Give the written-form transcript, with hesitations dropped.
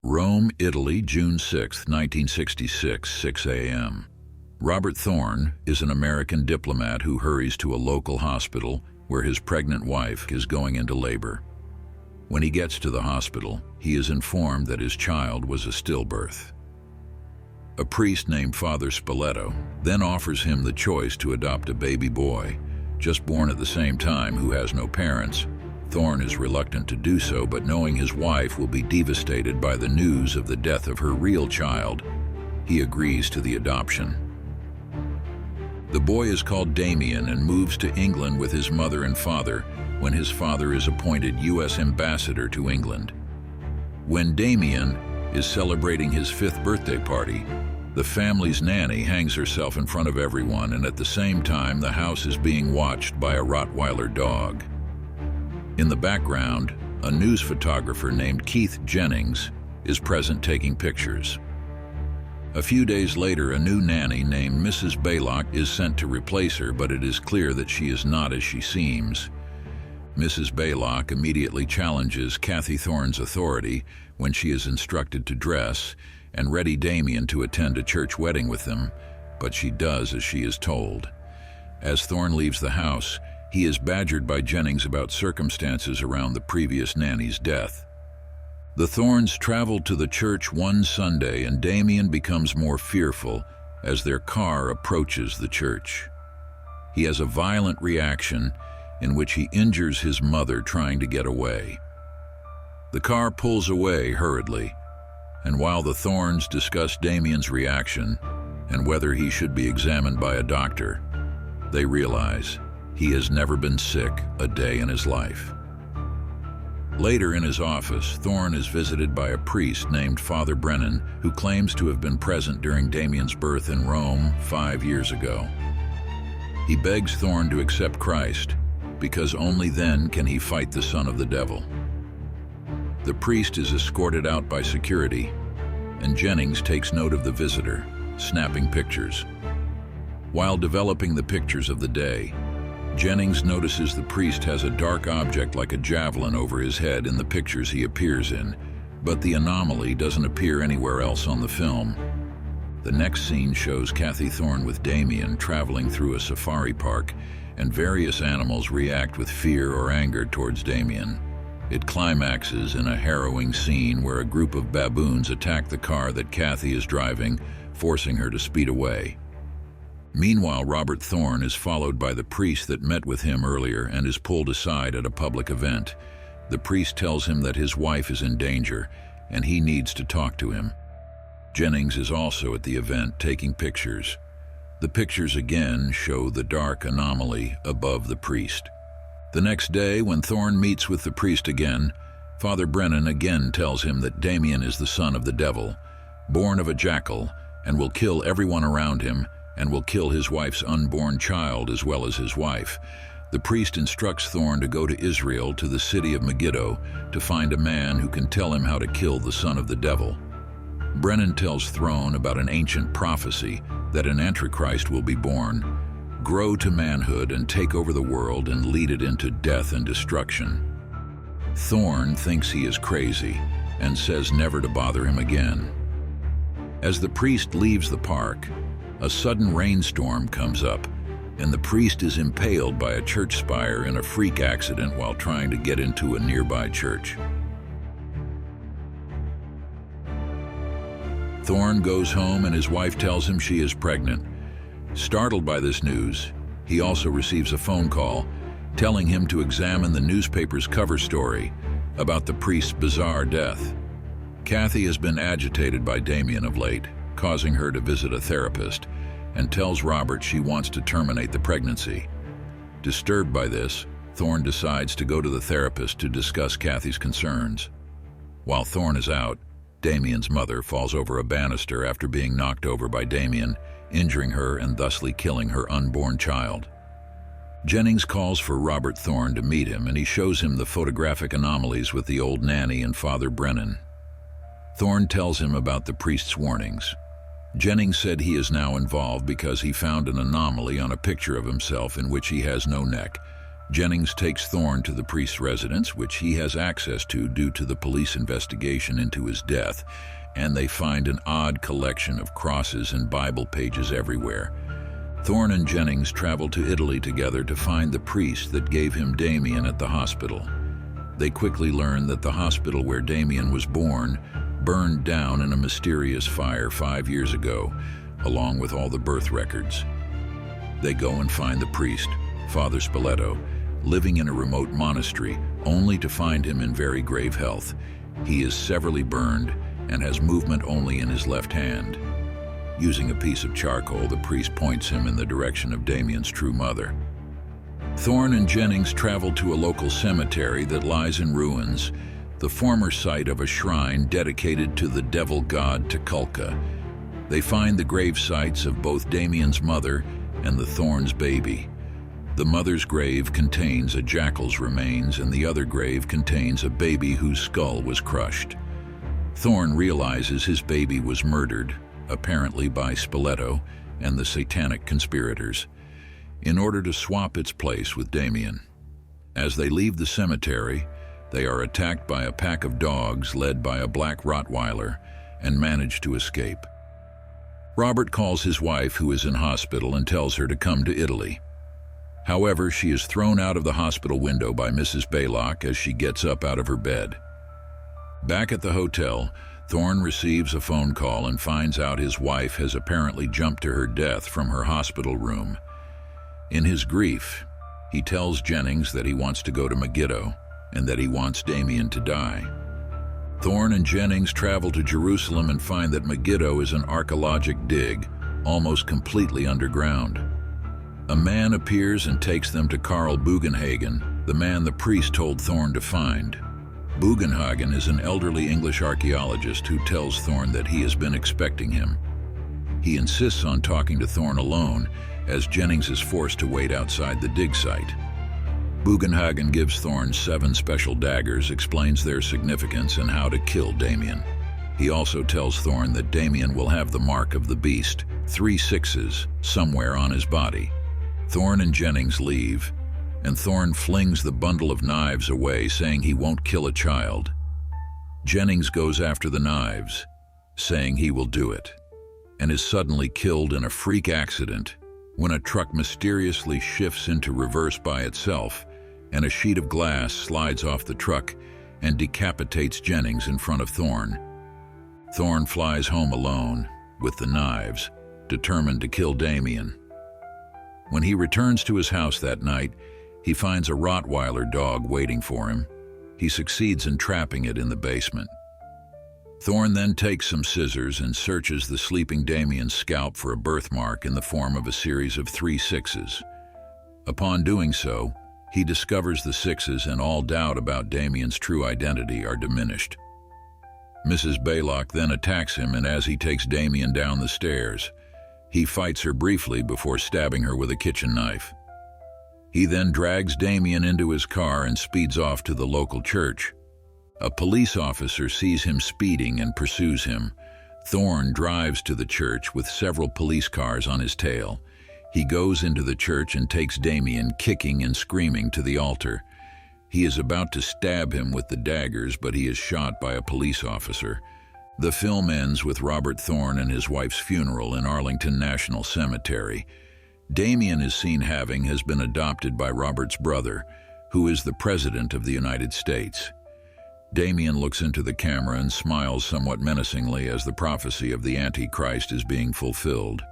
Rome, Italy, June 6, 1966, 6 a.m. Robert Thorn is an American diplomat who hurries to a local hospital where his pregnant wife is going into labor. When he gets to the hospital, he is informed that his child was a stillbirth. A priest named Father Spoleto then offers him the choice to adopt a baby boy, just born at the same time, who has no parents. Thorn is reluctant to do so, but knowing his wife will be devastated by the news of the death of her real child, he agrees to the adoption. The boy is called Damien and moves to England with his mother and father when his father is appointed U.S. ambassador to England. When Damien is celebrating his 5th birthday party, the family's nanny hangs herself in front of everyone, and at the same time the house is being watched by a Rottweiler dog. In the background, a news photographer named Keith Jennings is present taking pictures. A few days later, a new nanny named Mrs. Baylock is sent to replace her, but it is clear that she is not as she seems. Mrs. Baylock immediately challenges Kathy Thorn's authority when she is instructed to dress and ready Damien to attend a church wedding with them, but she does as she is told. As Thorn leaves the house, he is badgered by Jennings about circumstances around the previous nanny's death. The Thorns travel to the church one Sunday, and Damien becomes more fearful as their car approaches the church. He has a violent reaction in which he injures his mother trying to get away. The car pulls away hurriedly, and while the Thorns discuss Damien's reaction and whether he should be examined by a doctor, they realize he has never been sick a day in his life. Later in his office, Thorn is visited by a priest named Father Brennan, who claims to have been present during Damien's birth in Rome 5 years ago. He begs Thorn to accept Christ, because only then can he fight the son of the devil. The priest is escorted out by security, and Jennings takes note of the visitor, snapping pictures. While developing the pictures of the day, Jennings notices the priest has a dark object like a javelin over his head in the pictures he appears in, but the anomaly doesn't appear anywhere else on the film. The next scene shows Kathy Thorn with Damien traveling through a safari park, and various animals react with fear or anger towards Damien. It climaxes in a harrowing scene where a group of baboons attack the car that Kathy is driving, forcing her to speed away. Meanwhile, Robert Thorn is followed by the priest that met with him earlier and is pulled aside at a public event. The priest tells him that his wife is in danger and he needs to talk to him. Jennings is also at the event taking pictures. The pictures again show the dark anomaly above the priest. The next day, when Thorn meets with the priest again, Father Brennan again tells him that Damien is the son of the devil, born of a jackal, and will kill everyone around him, and will kill his wife's unborn child as well as his wife. The priest instructs Thorn to go to Israel, to the city of Megiddo, to find a man who can tell him how to kill the son of the devil. Brennan tells Thorn about an ancient prophecy that an antichrist will be born, grow to manhood and take over the world and lead it into death and destruction. Thorn thinks he is crazy and says never to bother him again. As the priest leaves the park, a sudden rainstorm comes up, and the priest is impaled by a church spire in a freak accident while trying to get into a nearby church. Thorn goes home and his wife tells him she is pregnant. Startled by this news, he also receives a phone call telling him to examine the newspaper's cover story about the priest's bizarre death. Kathy has been agitated by Damien of late, causing her to visit a therapist, and tells Robert she wants to terminate the pregnancy. Disturbed by this, Thorn decides to go to the therapist to discuss Kathy's concerns. While Thorn is out, Damien's mother falls over a banister after being knocked over by Damien, injuring her and thusly killing her unborn child. Jennings calls for Robert Thorn to meet him, and he shows him the photographic anomalies with the old nanny and Father Brennan. Thorn tells him about the priest's warnings. Jennings said he is now involved because he found an anomaly on a picture of himself in which he has no neck, Jennings takes Thorn to the priest's residence, which he has access to due to the police investigation into his death, and they find an odd collection of crosses and Bible pages everywhere. Thorn and Jennings travel to Italy together to find the priest that gave him Damien at the hospital. They quickly learn that the hospital where Damien was born burned down in a mysterious fire 5 years ago, along with all the birth records. They go and find the priest, Father Spoleto, living in a remote monastery, only to find him in very grave health. He is severely burned and has movement only in his left hand. Using a piece of charcoal, the priest points him in the direction of Damien's true mother. Thorn and Jennings travel to a local cemetery that lies in ruins, the former site of a shrine dedicated to the devil god Tukulka. They find the grave sites of both Damien's mother and the Thorn's baby. The mother's grave contains a jackal's remains, and the other grave contains a baby whose skull was crushed. Thorn realizes his baby was murdered, apparently by Spoleto and the satanic conspirators, in order to swap its place with Damien. As they leave the cemetery, they are attacked by a pack of dogs led by a black Rottweiler and manage to escape. Robert calls his wife, who is in hospital, and tells her to come to Italy. However, she is thrown out of the hospital window by Mrs. Baylock as she gets up out of her bed. Back at the hotel, Thorn receives a phone call and finds out his wife has apparently jumped to her death from her hospital room. In his grief, he tells Jennings that he wants to go to Megiddo and that he wants Damien to die. Thorn and Jennings travel to Jerusalem and find that Megiddo is an archaeologic dig, almost completely underground. A man appears and takes them to Karl Bugenhagen, the man the priest told Thorn to find. Bugenhagen is an elderly English archaeologist who tells Thorn that he has been expecting him. He insists on talking to Thorn alone, as Jennings is forced to wait outside the dig site. Bugenhagen gives Thorn 7 special daggers, explains their significance and how to kill Damien. He also tells Thorn that Damien will have the mark of the beast, 3 6s, somewhere on his body. Thorn and Jennings leave, and Thorn flings the bundle of knives away, saying he won't kill a child. Jennings goes after the knives, saying he will do it, and is suddenly killed in a freak accident when a truck mysteriously shifts into reverse by itself, and a sheet of glass slides off the truck and decapitates Jennings in front of Thorn. Thorn flies home alone, with the knives, determined to kill Damien. When he returns to his house that night, he finds a Rottweiler dog waiting for him. He succeeds in trapping it in the basement. Thorn then takes some scissors and searches the sleeping Damien's scalp for a birthmark in the form of a series of 3 6s. Upon doing so, he discovers the 6s, and all doubt about Damien's true identity are diminished. Mrs. Baylock then attacks him, and as he takes Damien down the stairs, he fights her briefly before stabbing her with a kitchen knife. He then drags Damien into his car and speeds off to the local church. A police officer sees him speeding and pursues him. Thorn drives to the church with several police cars on his tail. He goes into the church and takes Damien, kicking and screaming, to the altar. He is about to stab him with the daggers, but he is shot by a police officer. The film ends with Robert Thorn and his wife's funeral in Arlington National Cemetery. Damien is seen having has been adopted by Robert's brother, who is the President of the United States. Damien looks into the camera and smiles somewhat menacingly as the prophecy of the antichrist is being fulfilled.